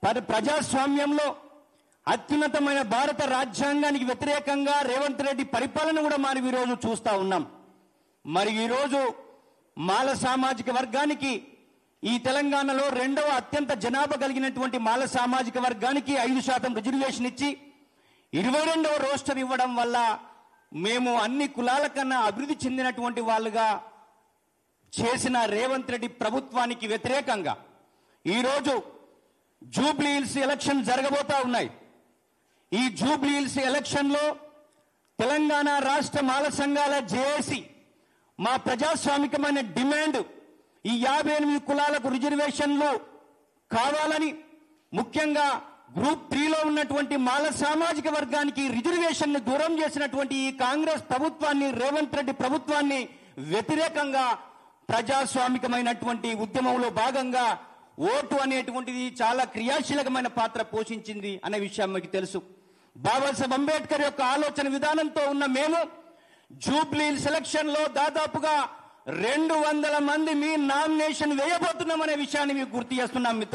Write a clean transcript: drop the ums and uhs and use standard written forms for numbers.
ప్రజాస్వామ్యంలో అత్యున్నతమైన భారత రాజ్యాంగానికి వ్యతిరేకంగా రేవంత్ రెడ్డి పరిపాలన కూడా మనం ఈరోజు చూస్తూ ఉన్నాం. మరి ఈరోజు మాల సామాజిక వర్గానికి ఈ తెలంగాణలో రెండవ అత్యంత జనాభా కలిగినటువంటి మాల సామాజిక వర్గానికి 5% రిజర్వేషన్ ఇచ్చి 22వ రోస్టర్ ఇవ్వడం వల్ల మేము అన్ని కులాల కన్నా అభివృద్ధి చెందినటువంటి వాళ్ళుగా చేసిన రేవంత్ రెడ్డి ప్రభుత్వానికి వ్యతిరేకంగా ఈరోజు జూబ్లీ హిల్స్ ఎలక్షన్ జరగబోతా ఉన్నాయి. ఈ జూబ్లీ హిల్స్ ఎలక్షన్లో తెలంగాణ రాష్ట్ర మాల సంఘాల జేఏసీ మా ప్రజాస్వామికమైన డిమాండ్ ఈ 58 కులాలకు రిజర్వేషన్లు కావాలని, ముఖ్యంగా గ్రూప్ 3లో ఉన్నటువంటి మాల సామాజిక వర్గానికి రిజర్వేషన్ దూరం చేసినటువంటి ఈ కాంగ్రెస్ ప్రభుత్వాన్ని, రేవంత్ రెడ్డి ప్రభుత్వాన్ని వ్యతిరేకంగా ప్రజాస్వామికమైనటువంటి ఉద్యమంలో భాగంగా ఓటు అనేటువంటిది చాలా క్రియాశీలకమైన పాత్ర పోషించింది అనే విషయం మీకు తెలుసు. బాబాసాహెబ్ అంబేద్కర్ యొక్క ఆలోచన విధానంతో ఉన్న మేము జూబ్లీ సెలక్షన్ లో దాదాపుగా 200 మంది మీ నామినేషన్ వేయబోతున్నామనే విషయాన్ని మీకు గుర్తు చేస్తున్నాం మిత్రులు.